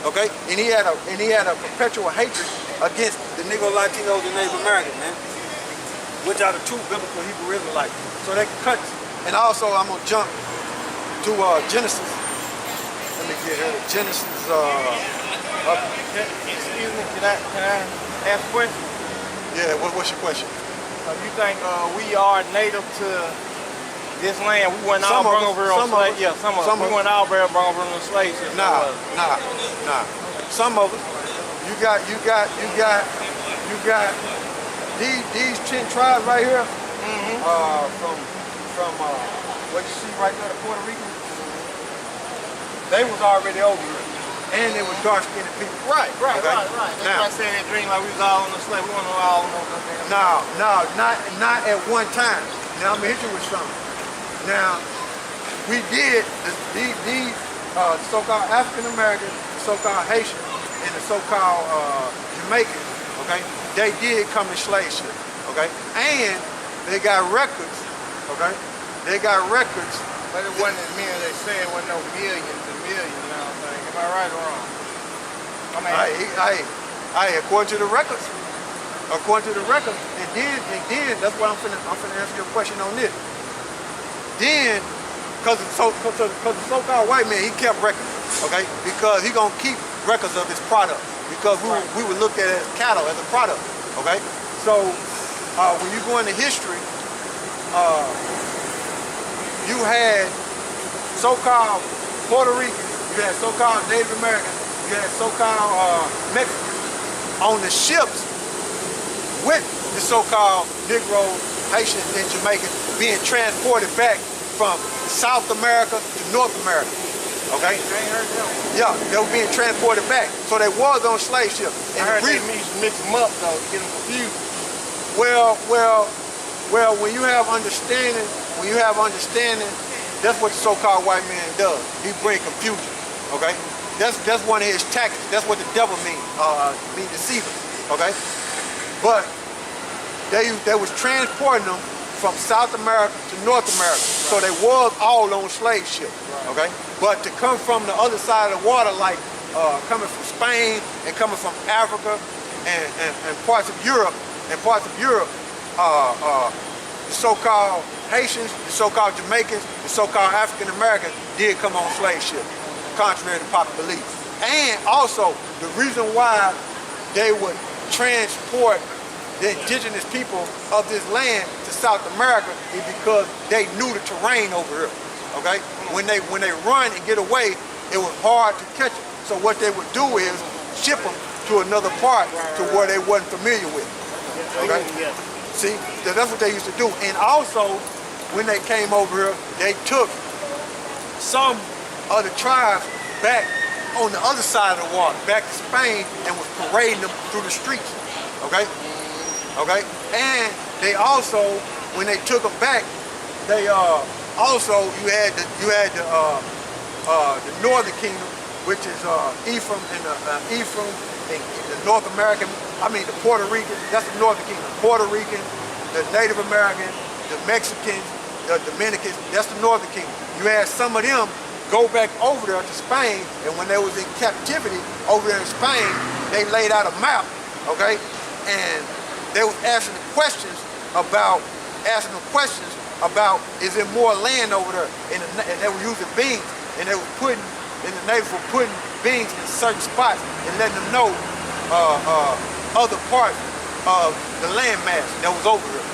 Okay, and he had a perpetual hatred against the Negro Latinos and Native Americans, man, which are the true biblical Hebrew Israelites. So they cut. And also, I'm gonna jump to Genesis. Let me get here. Genesis. Excuse me. Can I ask a question? Yeah. What's your question? You think we are native to this land? We weren't all brought over on slaves. Yeah, some of us. We weren't all brought over on the slaves. Nah. Some of us. You got these 10 tribes right here. From what you see right there, the Puerto Rican. They was already over here, and they were dark-skinned people. Right. Okay? That's why I said that dream like we was all on the slave. We weren't all on the slave. No, not at one time. Now I'm gonna hit you with something. Now we did these so-called African Americans, so-called Haitians, and the so-called Jamaicans. Okay, they did come in slave ship. Okay, and they got records. Okay, they got records. But it wasn't as many. They said it wasn't no millions and millions now. Am I right or wrong? According to the records. According to the records, they did. That's why I'm finna answer your question on this. Then, because the so-called white man, he kept records, okay? Because he gonna keep records of his product. Because we would look at it as cattle, as a product, okay? So, when you go into history, you had so-called Puerto Ricans, you had so-called Native Americans, you had so-called Mexicans on the ships with the so-called Negroes, Haitians, and Jamaicans being transported back from South America to North America. Okay? Yeah, they were being transported back. So they was on slave ships. And I heard they mix them up though, to get them confused. Well, when you have understanding, that's what the so-called white man does. He bring confusion. Okay? That's one of his tactics. That's what the devil means, deceiver. Okay? But they was transporting them from South America to North America. So they was all on slave ships. Okay? But to come from the other side of the water, like coming from Spain and coming from Africa and parts of Europe, the so-called Haitians, the so-called Jamaicans, the so-called African Americans did come on slave ships, contrary to popular belief. And also, the reason why they would transport the indigenous people of this land to South America is because they knew the terrain over here. Okay? When they run and get away, it was hard to catch them. So what they would do is ship them to another part to where they wasn't familiar with. Okay? See, that's what they used to do. And also, when they came over here, they took some of the tribes back on the other side of the water, back to Spain, and was parading them through the streets. Okay? Okay? And they also, when they took them back, they also you had the Northern Kingdom, which is Ephraim and the North American. The Puerto Rican. That's the Northern Kingdom. Puerto Rican, the Native American, the Mexicans, the Dominicans. That's the Northern Kingdom. You had some of them go back over there to Spain, and when they was in captivity over there in Spain, they laid out a map, okay, and they was asking them questions about is there more land over there, and they were using beans, and the natives were putting beans in certain spots and letting them know other parts of the land mass that was over here,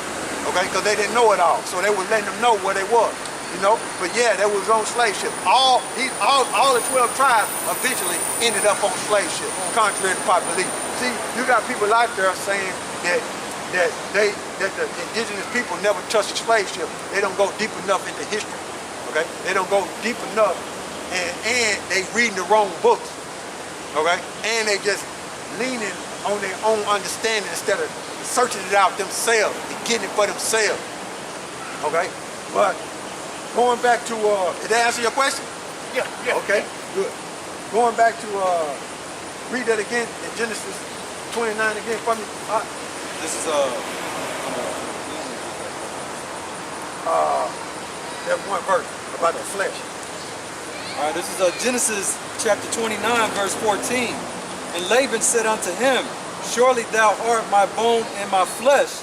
okay, because they didn't know it all, so they were letting them know where they was. You know, but yeah, they was on slave ship. All the 12 tribes eventually ended up on slave ship, contrary to popular belief. See, you got people out there saying that the indigenous people never touched a slave ship. They don't go deep enough into history. Okay, they don't go deep enough, and they reading the wrong books. Okay, and they just leaning on their own understanding instead of searching it out themselves and getting it for themselves. Okay, but. Going back to, did that answer your question? Yeah. Okay, good. Going back to, read that again in Genesis 29 again for me. This is that one verse about the flesh. All right, this is Genesis chapter 29, verse 14. And Laban said unto him, surely thou art my bone and my flesh.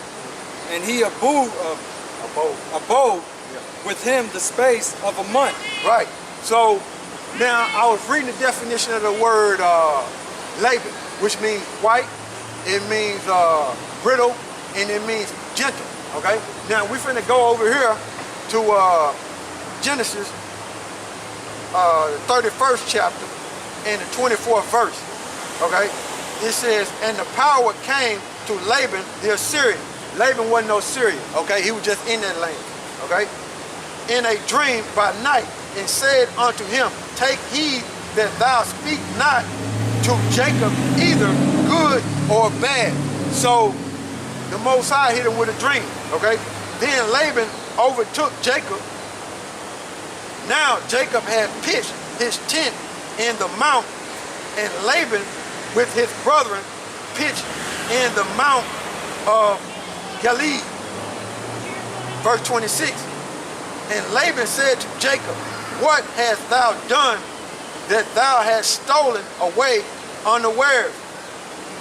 And he abode with him the space of a month. Right. So now I was reading the definition of the word Laban, which means white, it means brittle, and it means gentle. Okay. Now we're finna go over here to Genesis, the 31st chapter and the 24th verse. Okay. It says, and the power came to Laban the Assyrian. Laban wasn't no Syrian. Okay. He was just in that land. Okay. In a dream by night, and said unto him, take heed that thou speak not to Jacob either good or bad. So the Most High hit him with a dream. Okay. Then Laban overtook Jacob. Now Jacob had pitched his tent in the mount, and Laban with his brethren pitched in the mount of Gilead. Verse 26. And Laban said to Jacob, what hast thou done that thou hast stolen away unawares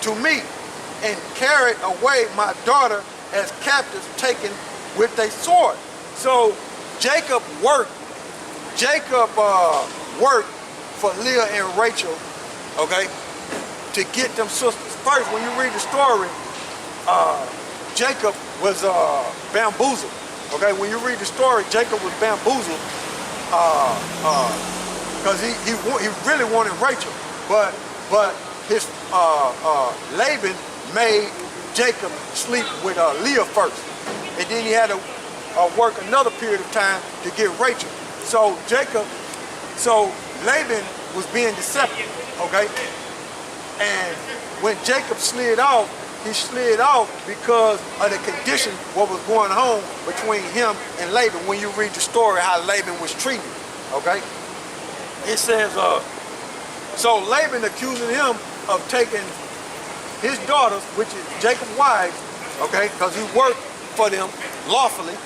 to me, and carried away my daughter as captives taken with a sword? So Jacob worked for Leah and Rachel, okay, to get them sisters. First, when you read the story, Jacob was bamboozled. Okay, when you read the story, Jacob was bamboozled because he really wanted Rachel, but his Laban made Jacob sleep with Leah first, and then he had to work another period of time to get Rachel. So Laban was being deceptive. Okay, and when Jacob slid off, he slid off because of the condition what was going on between him and Laban. When you read the story how Laban was treated, okay? It says, so Laban accusing him of taking his daughters, which is Jacob's wives, okay, because he worked for them lawfully.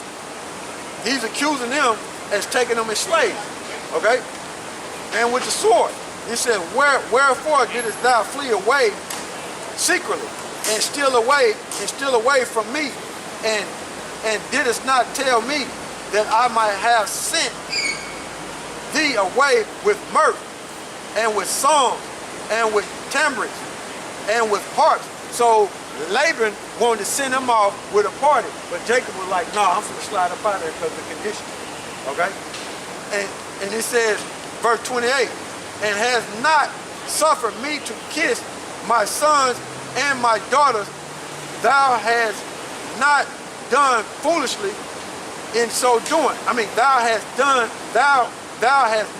He's accusing them as taking them as slaves, okay? And with the sword. He said, wherefore didst thou flee away secretly, and steal away from me, and didst not tell me that I might have sent thee away with mirth, and with songs, and with timbrels, and with harps? So Laban wanted to send him off with a party, but Jacob was like, no, I'm going to slide up out of there because of the condition. Okay? And it says, verse 28, and has not suffered me to kiss my sons and my daughters, thou hast not done foolishly in so doing. I mean, thou hast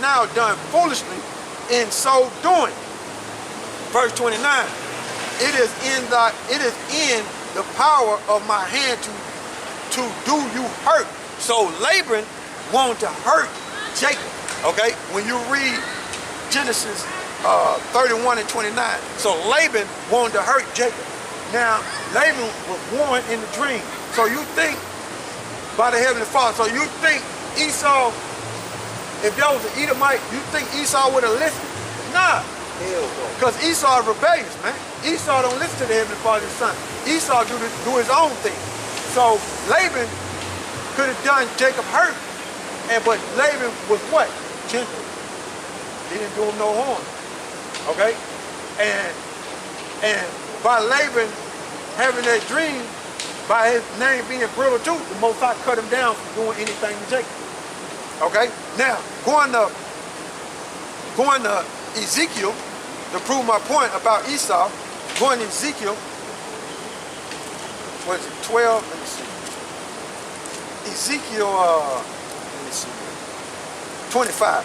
now done foolishly in so doing. Verse 29. It is in the power of my hand to do you hurt. So Laban wanted to hurt Jacob. Okay, when you read Genesis 31 and 29. So Laban wanted to hurt Jacob. Now, Laban was warned in the dream. So you think, by the Heavenly Father, so you think Esau, if that was an Edomite, you think Esau would have listened? Nah. Because Esau is rebellious, man. Esau don't listen to the Heavenly Father's son. Esau do his own thing. So Laban could have done Jacob hurt, but Laban was what? Gentle. He didn't do him no harm. Okay? And by Laban having that dream, by his name being brittle too, the Most High cut him down from doing anything to Jacob. Okay? Now, going to Ezekiel, to prove my point about Esau, going to Ezekiel, what is it, 12? Let me see. Ezekiel, let me see. 25.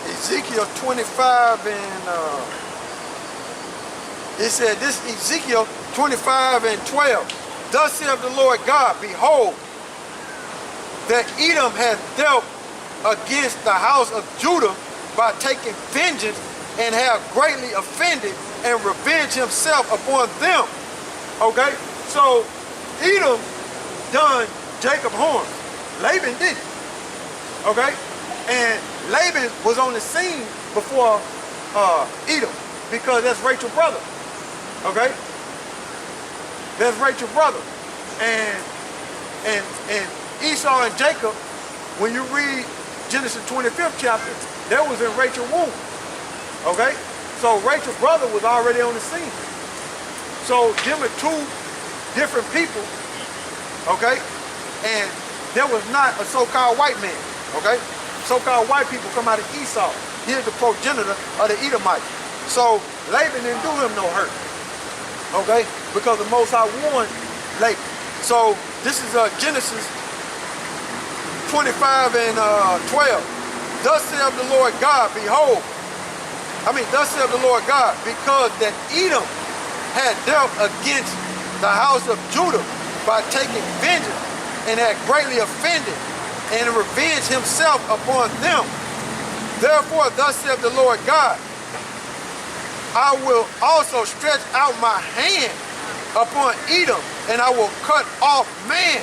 Ezekiel 25 and it said, this Ezekiel 25 and 12. Thus saith the Lord God, behold, that Edom hath dealt against the house of Judah by taking vengeance, and have greatly offended, and revenged himself upon them. Okay? So Edom done Jacob harm. Laban didn't. Okay? And Laban was on the scene before Edom, because that's Rachel's brother. Okay? That's Rachel's brother. And Esau and Jacob, when you read Genesis 25th chapter, that was in Rachel's womb. Okay? So Rachel's brother was already on the scene. So them are two different people, okay? And there was not a so-called white man, okay? So-called white people come out of Esau. He's the progenitor of the Edomites. So Laban didn't do him no hurt, okay? Because the Most High warned Laban. So this is Genesis 25 and 12. Thus saith the Lord God, behold, thus saith the Lord God, because that Edom had dealt against the house of Judah by taking vengeance, and had greatly offended, and revenged himself upon them. Therefore, thus saith the Lord God, I will also stretch out my hand upon Edom, and I will cut off man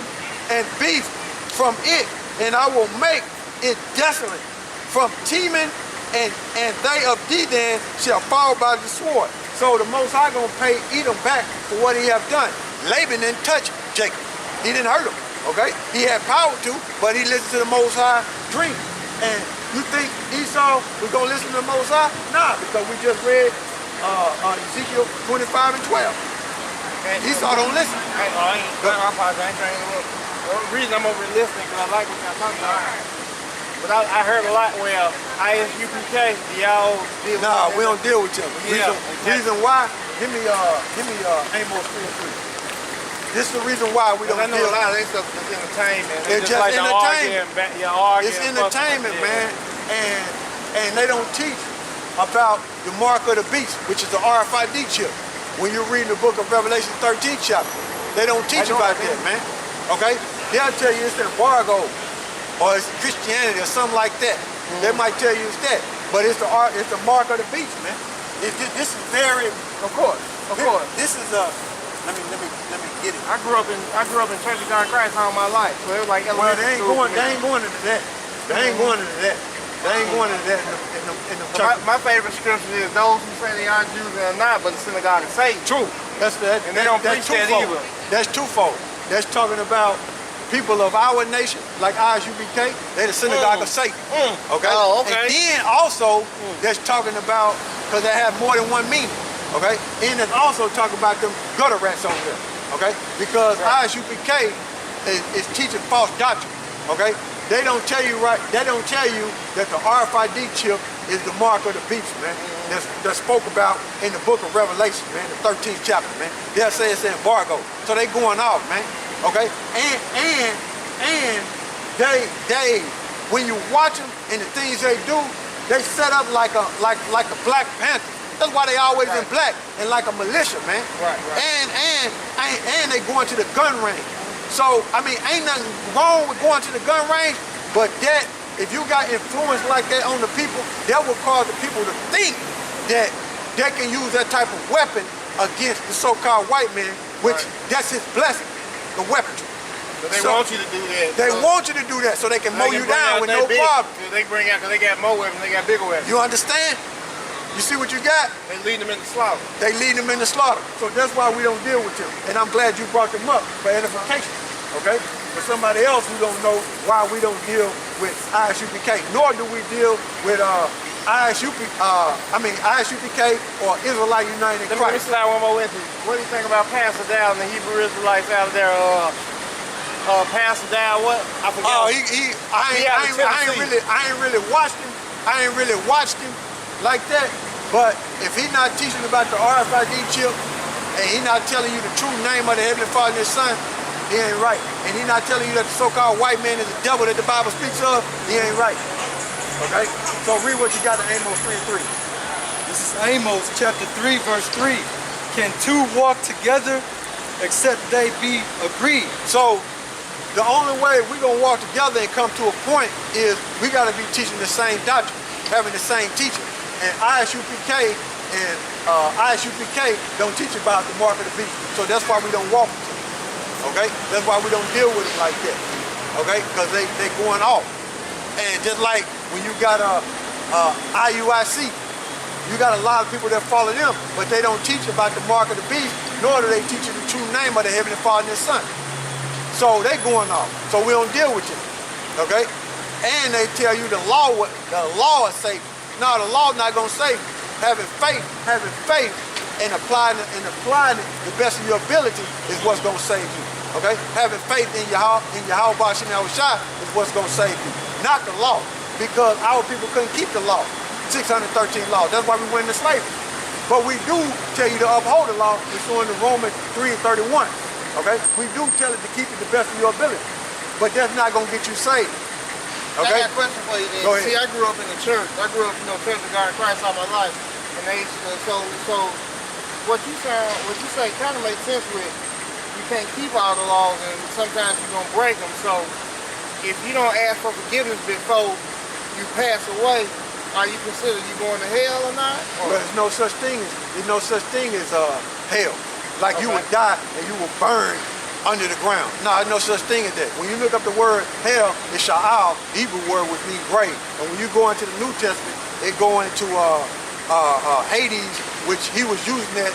and beast from it, and I will make it desolate from Teman, and they of Dedan shall fall by the sword. So the Most High gonna pay Edom back for what he have done. Laban didn't touch Jacob. He didn't hurt him, okay? He had power to, but he listened to the Most High dream. And you think Esau was gonna listen to the Most High? Nah, because we just read Ezekiel 25 and 12. And Esau don't listen. I apologize. The reason I'm over here listening because I like what y'all talking about. But I heard a lot where ISUPK, y'all deal with Nah, we don't deal with them. Yeah, reason why, give me Amos 3:3. This is the reason why we don't deal. I know a lot of that stuff is entertainment. It's just like entertainment. It's entertainment, man. And they don't teach about the mark of the beast, which is the RFID chip. When you're reading the book of Revelation 13th chapter, they don't teach about that, man. Okay? They'll tell you it's an embargo, or it's Christianity, or something like that. They might tell you it's that, but it's the mark of the beast, man. This is very, of course. This is a. Let me get it. I grew up in Church of God in Christ all my life, so it was like elementary school. They ain't going into that. They ain't going into that. They ain't going into that in the church. My favorite scripture is those who say they are Jews and are not, but the synagogue is Satan. True. And they don't preach that either. That's twofold. That's talking about people of our nation, like ISUPK, they're the synagogue of Satan. Okay? Oh, okay. And then also, that's talking about, because they have more than one meaning. Okay? And it's also talking about them gutter rats over there. Okay? Because ISUPK is teaching false doctrine. Okay? They don't tell you they don't tell you that the RFID chip is the mark of the beast, man. That's spoke about in the book of Revelation, man, the 13th chapter, man. They'll say it's an embargo. So they going off, man. Okay? And they when you watch them and the things they do, they set up like a Black Panther. That's why they always in black and like a militia, man. Right. And they going to the gun range. So, ain't nothing wrong with going to the gun range, but that, if you got influence like that on the people, that will cause the people to think that they can use that type of weapon against the so-called white man, which that's his blessing, the weaponry. But they want you to do that. They want you to do that so they can mow you down with no problem. They bring out, because they got more weapons, they got bigger weapons. You understand? You see what you got? They lead them into slaughter. They lead them into slaughter. So that's why we don't deal with them. And I'm glad you brought them up for edification. Okay? For somebody else who don't know why we don't deal with ISUPK, nor do we deal with ISUPK or Israelite United in Let me Christ. slide one more into you. What do you think about Pastor Dow and the Hebrew Israelites out of there? Pastor Dow, what? I forget. Oh, I ain't really watched him. I ain't really watched him like that. But if he's not teaching about the RFID chip, and he's not telling you the true name of the Heavenly Father and His Son, he ain't right. And he's not telling you that the so-called white man is the devil that the Bible speaks of, he ain't right. Okay? So read what you got in Amos 3:3. This is Amos chapter 3, verse 3. Can two walk together except they be agreed? So the only way we're going to walk together and come to a point is we got to be teaching the same doctrine, having the same teaching. And ISUPK don't teach about the mark of the beast. So that's why we don't walk with them. Okay? That's why we don't deal with them like that. okay? Because they going off. And just like when you got a IUIC, you got a lot of people that follow them, but they don't teach about the mark of the beast, nor do they teach you the true name of the Heavenly Father and His Son. So they going off. So we don't deal with you, okay? And they tell you the law is safe. No, the law not gonna save you. Having faith and applying it the best of your ability is what's gonna save you. Okay? Having faith in YAHAWASHI is what's gonna save you. Not the law. Because our people couldn't keep the law. 613 laws. That's why we went into slavery. But we do tell you to uphold the law, pursuing the Romans 3:31. Okay? We do tell it to keep it the best of your ability. But that's not gonna get you saved. Okay? I got a question for you then. Go ahead. See, I grew up in the church. I grew up, Church of God in Christ all my life. And they so what you say kind of makes sense with you can't keep all the laws and sometimes you're gonna break them. So if you don't ask for forgiveness before you pass away, are you considered you going to hell or not? Or? Well, there's no such thing as hell. Like you would die and you will burn under the ground. No, there's no such thing as that. When you look up the word hell, it's sha'al, Hebrew word which means grave. And when you go into the New Testament, it go into Hades, which he was using that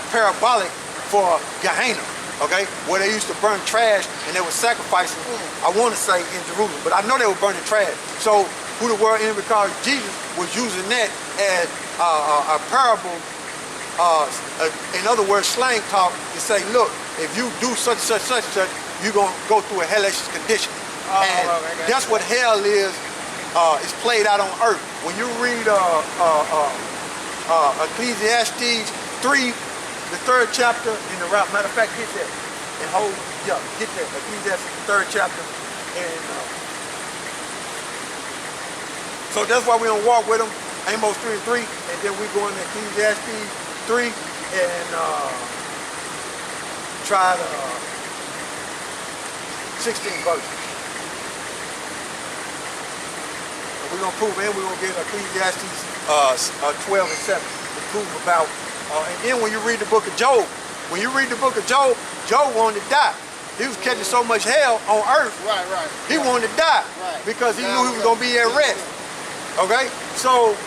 parabolic for Gehenna, okay? Where they used to burn trash and they were sacrificing, I want to say in Jerusalem, but I know they were burning trash. So who the world enemy called Jesus was using that as a parable, in other words, slang talk, to say, look, if you do such, you're going to go through a hellish condition. And that's what hell is played out on earth. When you read Ecclesiastes 3, the 3rd chapter, in the route, matter of fact, get that. And get that. Ecclesiastes, the 3rd chapter. And so that's why we don't walk with them. Amos 3:3, and then we go into Ecclesiastes 3 and try the 16 verses. And we're going to prove, and we're going to get Ecclesiastes 12 and 7 to prove about, and then when you read the book of Job, Job wanted to die. He was catching so much hell on earth. Right. He wanted to die because he knew he was going to be at rest. Okay? So